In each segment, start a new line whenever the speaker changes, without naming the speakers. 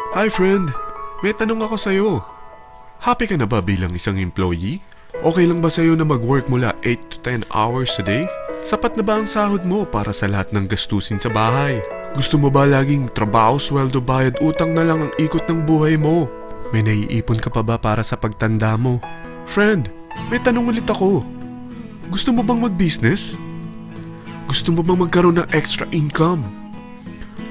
Hi friend, may tanong ako sa'yo. Happy ka na ba bilang isang employee? Okay lang ba sa'yo na mag-work mula 8 to 10 hours a day? Sapat na ba ang sahod mo para sa lahat ng gastusin sa bahay? Gusto mo ba laging trabaho, sweldo, bayad, utang na lang ang ikot ng buhay mo? May naiipon ka pa ba para sa pagtanda mo? Friend, may tanong ulit ako. Gusto mo bang mag-business? Gusto mo bang magkaroon ng extra income?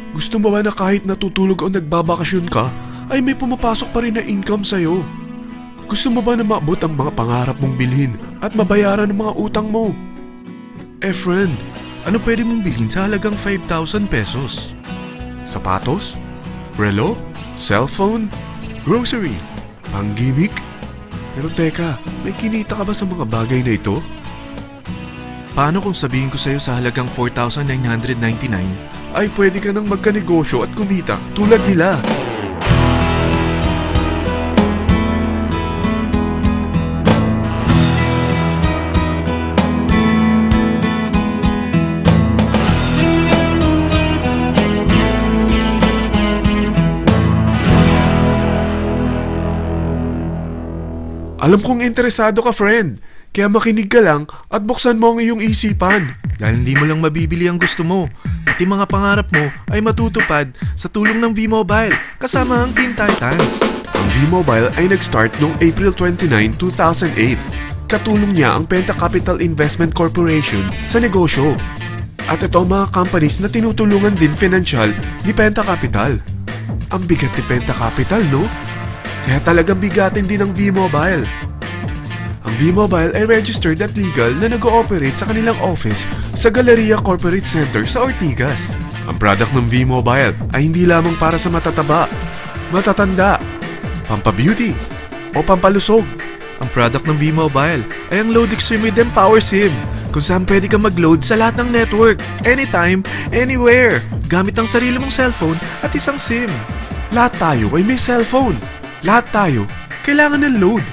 Gusto mo ba na kahit natutulog o nagbabakasyon ka, ay may pumapasok pa rin na income sa'yo? Gusto mo ba na maabot ang mga pangarap mong bilhin at mabayaran ang mga utang mo? Friend, ano pwede mong bilhin sa halagang 5,000 pesos? Sapatos? Relo? Cellphone? Grocery? Panggimik? Pero teka, may kinita ka ba sa mga bagay na ito? Paano kung sabihin ko sa'yo sa halagang 4,999 ay pwede ka nang magkanegosyo at kumita tulad nila? Alam kong interesado ka, friend. Kaya makinig ka lang at buksan mo ang iyong isipan. Dahil hindi mo lang mabibili ang gusto mo. Pati mga pangarap mo ay matutupad sa tulong ng V-Mobile kasama ang Team Titans. Ang V-Mobile ay nag-start noong April 29, 2008. Katulong niya ang Penta Capital Investment Corporation sa negosyo. At ito ang mga companies na tinutulungan din financial ni Penta Capital. Ang bigat ni Penta Capital, no? Kaya talagang bigatin din ang V-Mobile. Ang V-Mobile ay registered at legal na nag-ooperate sa kanilang office sa Galleria Corporate Center sa Ortigas. Ang product ng V-Mobile ay hindi lamang para sa matataba, matatanda, pampabeauty, o pampalusog. Ang product ng V-Mobile ay ang Load Extreme with Empower SIM, kung saan pwede kang mag-load sa lahat ng network, anytime, anywhere, gamit ang sarili mong cellphone at isang SIM. Lahat tayo ay may cellphone. Lahat tayo kailangan ng load.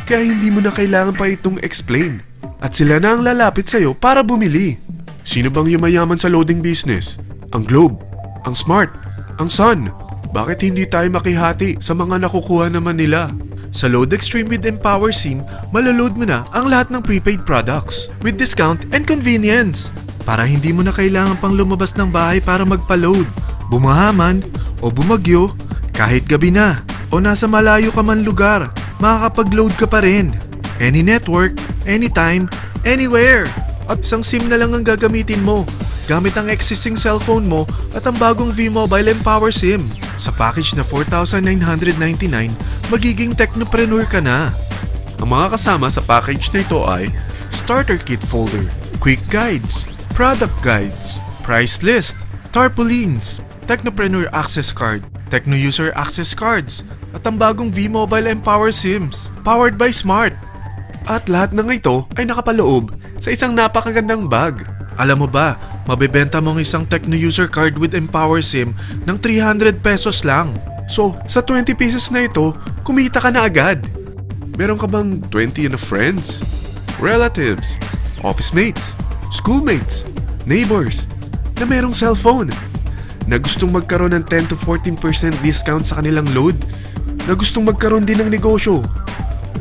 Kaya hindi mo na kailangan pa itong explain. At sila na ang lalapit sa'yo para bumili. Sino bang yumayaman sa loading business? Ang Globe, ang Smart, ang Sun. Bakit hindi tayo makihati sa mga nakukuha naman nila? Sa Load Extreme with Empower SIM, maloload mo na ang lahat ng prepaid products with discount and convenience. Para hindi mo na kailangan pang lumabas ng bahay para magpa-load. Bumahaman o bumagyo, kahit gabi na o nasa malayo ka man lugar, makakapag-load ka pa rin. Any network, anytime, anywhere. At isang SIM na lang ang gagamitin mo gamit ang existing cellphone mo at ang bagong V-Mobile Empower SIM. Sa package na 4,999, magiging technopreneur ka na. Ang mga kasama sa package na ito ay Starter Kit Folder, Quick Guides, Product Guides, Price List, Tarpaulins, Technopreneur Access Card, Techno User Access Cards, at ang bagong V-Mobile Empower SIMs, powered by Smart. At lahat ng ito ay nakapaloob sa isang napakagandang bag. Alam mo ba, mabebenta mo ang isang Techno User Card with Empower SIM ng 300 pesos lang. So, sa 20 pieces na ito, kumita ka na agad. Meron ka bang 20 na friends, relatives, office mates, schoolmates, neighbors, na merong cellphone, na gustong magkaroon ng 10 to 14% discount sa kanilang load, na gustong magkaroon din ng negosyo?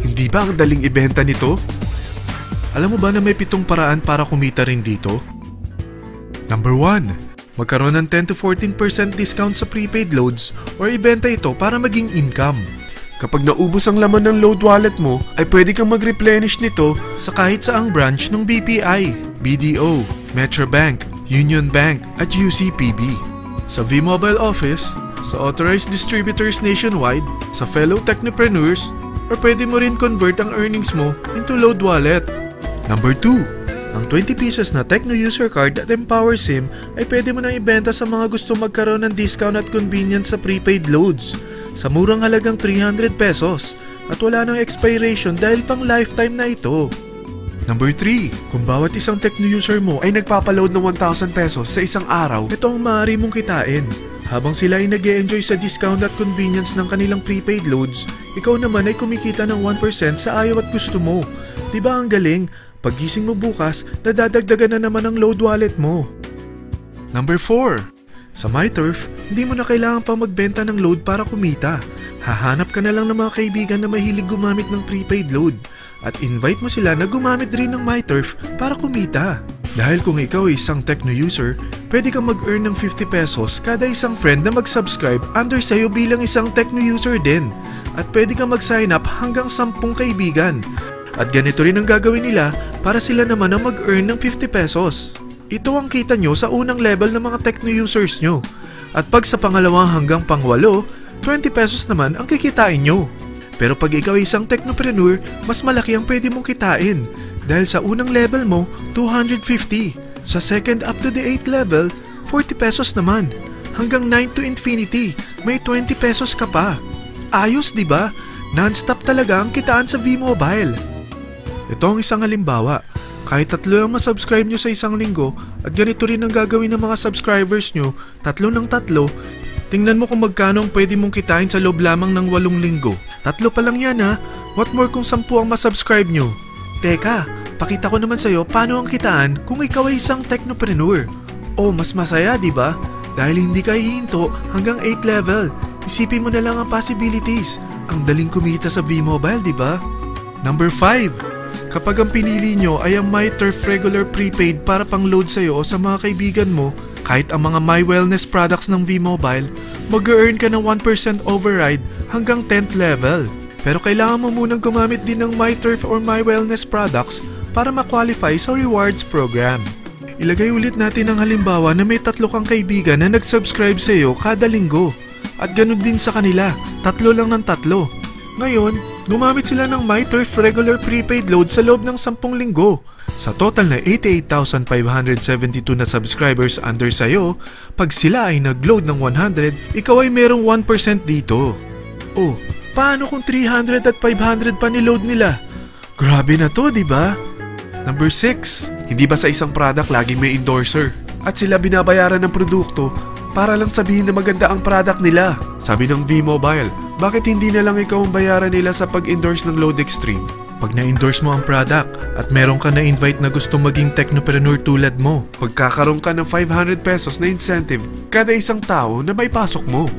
Hindi ba ang daling ibenta nito? Alam mo ba na may 7 paraan para kumita rin dito? Number 1. Magkaroon ng 10 to 14% discount sa prepaid loads or ibenta ito para maging income. Kapag naubos ang laman ng load wallet mo, ay pwede kang mag-replenish nito sa kahit saang branch ng BPI, BDO, Metrobank, Union Bank at UCPB. Sa V-Mobile Office, sa authorized distributors nationwide, sa fellow technopreneurs, or pwede mo rin convert ang earnings mo into load wallet. Number 2. Ang 20 pieces na Techno User Card at Empower SIM ay pwede mo nang ibenta sa mga gusto magkaroon ng discount at convenience sa prepaid loads sa murang halagang 300 pesos at wala nang expiration dahil pang lifetime na ito. Number 3. Kung bawat isang Techno user mo ay nagpapaload ng 1,000 pesos sa isang araw, ito ang maaari mong kitain. Habang sila ay nag-e-enjoy sa discount at convenience ng kanilang prepaid loads, ikaw naman ay kumikita ng 1% sa ayaw at gusto mo. Diba ang galing? Paggising mo bukas, nadadagdagan na naman ang load wallet mo. Number 4. Sa MyTurf, hindi mo na kailangan pa magbenta ng load para kumita. Hahanap ka na lang ng mga kaibigan na mahilig gumamit ng prepaid load at invite mo sila na gumamit rin ng MyTurf para kumita. Dahil kung ikaw ay isang Tecno user, pwede kang mag-earn ng 50 pesos kada isang friend na mag-subscribe under sa'yo bilang isang Tecno user din. At pwede kang mag-sign up hanggang 10 kaibigan. At ganito rin ang gagawin nila para sila naman ang mag-earn ng 50 pesos. Ito ang kita nyo sa unang level ng mga Tecno users nyo. At pag sa pangalawa hanggang pang-8, 20 pesos naman ang kikitain nyo. Pero pag ikaw ay isang technopreneur, mas malaki ang pwede mong kitain. Dahil sa unang level mo, 250. Sa second up to the 8th level, 40 pesos naman. Hanggang 9 to infinity, may 20 pesos ka pa. Ayos, di ba? Non-stop talaga ang kitaan sa V-Mobile. Ito ang isang halimbawa. Kahit 3 ang masubscribe nyo sa isang linggo at ganito rin ang gagawin ng mga subscribers nyo, 3 ng 3, tingnan mo kung magkano ang pwede mong kitain sa loob lamang ng 8 linggo. 3 pa lang yan ha. What more kung 10 ang masubscribe nyo? Teka, pakita ko naman sa'yo paano ang kitaan kung ikaw ay isang technopreneur. Oh, mas masaya, di ba? Dahil hindi ka hihinto hanggang 8 level. Isipin mo na lang ang possibilities. Ang daling kumita sa V-Mobile, di ba? Number 5. Kapag ang pinili nyo ay ang MyTurf regular prepaid para pang-load sa'yo o sa mga kaibigan mo, kahit ang mga My Wellness products ng V-Mobile, mag-earn ka ng 1% override hanggang 10th level. Pero kailangan mo munang gumamit din ng MyTurf or My Wellness products para ma-qualify sa rewards program. Ilagay ulit natin ang halimbawa na may 3 kang kaibigan na nag-subscribe sa'yo kada linggo. At ganun din sa kanila, 3 lang ng 3. Ngayon, gumamit sila ng MyTurf regular prepaid load sa loob ng 10 linggo. Sa total na 88,572 na subscribers under sa'yo, pag sila ay nag-load ng 100, ikaw ay merong 1% dito. Oh, paano kung 300 at 500 pa ni-load nila? Grabe na to, di ba? Number 6. Hindi ba sa isang product laging may endorser? At sila binabayaran ng produkto para lang sabihin na maganda ang product nila. Sabi ng V-Mobile, bakit hindi na lang ikaw ang bayaran nila sa pag-endorse ng Load Extreme? Pag na-endorse mo ang product at meron ka na-invite na gustong maging technopreneur tulad mo, magkakaroon ka ng 500 pesos na incentive kada isang tao na may pasok mo.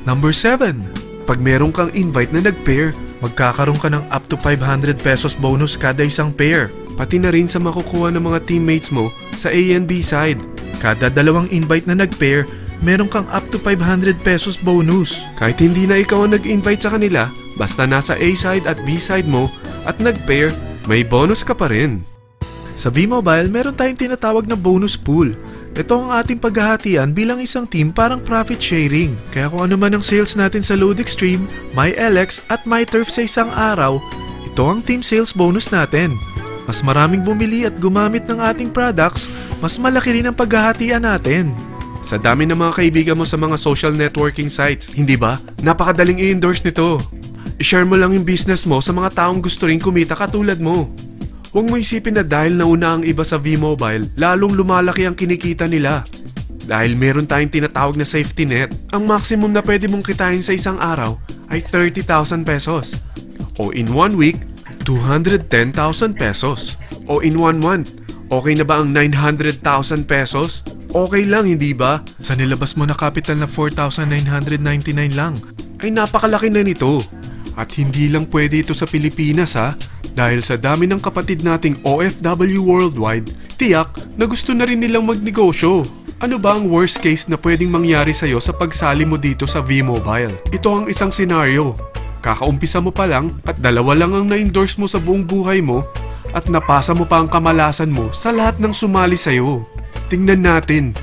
Number 7. Pag meron kang invite na nag-pair, magkakaroon ka ng up to 500 pesos bonus kada isang pair. Pati na rin sa makukuha ng mga teammates mo sa A and B side. Kada 2 invite na nag-pair, meron kang up to 500 pesos bonus. Kahit hindi na ikaw ang nag-invite sa kanila, basta nasa A side at B side mo at nag-pair, may bonus ka pa rin. Sa V-Mobile, meron tayong tinatawag na bonus pool. Ito ang ating paghahatian bilang isang team parang profit sharing. Kaya kung ano man ang sales natin sa Load Extreme, MyLX at MyTurf sa isang araw, ito ang team sales bonus natin. Mas maraming bumili at gumamit ng ating products, mas malaki rin ang paghahatian natin. Sa dami ng mga kaibigan mo sa mga social networking sites, hindi ba? Napakadaling i-endorse nito. I-share mo lang yung business mo sa mga taong gusto rin kumita katulad mo. Huwag mo isipin na dahil nauna ang iba sa V-Mobile, lalong lumalaki ang kinikita nila. Dahil meron tayong tinatawag na safety net, ang maximum na pwede mong kitain sa isang araw ay 30,000 pesos. O in 1 week, 210,000 pesos. O in 1 month, okay na ba ang 900,000 pesos? Okay lang, hindi ba? Sa nilabas mo na capital na 4,999 lang, ay napakalaki na nito. At hindi lang pwede ito sa Pilipinas ha, dahil sa dami ng kapatid nating OFW worldwide, tiyak na gusto na rin nilang magnegosyo. Ano ba ang worst case na pwedeng mangyari sa'yo sa pagsali mo dito sa V-Mobile? Ito ang isang senaryo. Kakaumpisa mo pa lang at 2 lang ang na-endorse mo sa buong buhay mo at napasa mo pa ang kamalasan mo sa lahat ng sumali sa'yo. Tingnan natin.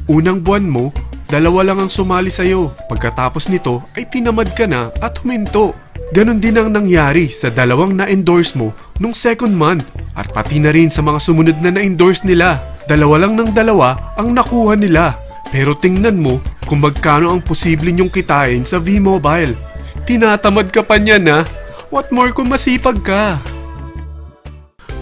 Unang buwan mo, 2 lang ang sumali sa'yo. Pagkatapos nito ay tinamad ka na at huminto. Ganon din ang nangyari sa 2 na-endorse mo nung second month at pati na rin sa mga sumunod na na-endorse nila. 2 lang ng 2 ang nakuha nila. Pero tingnan mo kung magkano ang posible nyong kitain sa V-Mobile. Tinatamad ka pa niyan ha? What more kung masipag ka?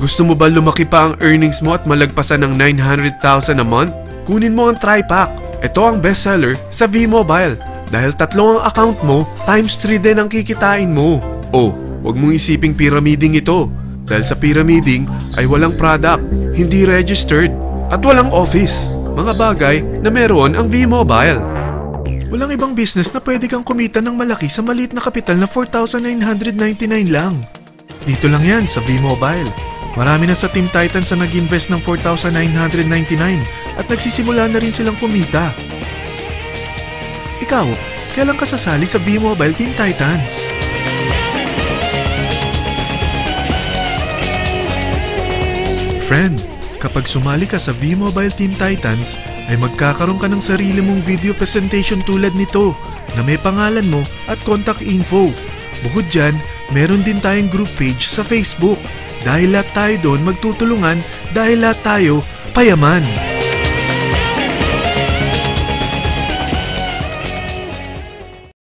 Gusto mo ba lumaki pa ang earnings mo at malagpasan ng 900,000 a month? Kunin mo ang TriPack. Ito ang bestseller sa V-Mobile. Dahil 3 ang account mo, times 3 din ang kikitain mo. Oh, huwag mong isiping pyramiding ito. Dahil sa pyramiding ay walang product, hindi registered, at walang office. mga bagay na meron ang V-Mobile. Walang ibang business na pwede kang kumita ng malaki sa maliit na kapital na 4,999 lang. Dito lang yan sa V-Mobile. Marami na sa Team Titans na nag-invest ng 4,999 at nagsisimula na rin silang kumita. Ikaw, kailan ka sasali sa V-Mobile Team Titans? Friend, kapag sumali ka sa V-Mobile Team Titans, ay magkakaroon ka ng sarili mong video presentation tulad nito na may pangalan mo at contact info. Bukod dyan, meron din tayong group page sa Facebook. Dahil lahat tayo doon magtutulungan dahil lahat tayo payaman.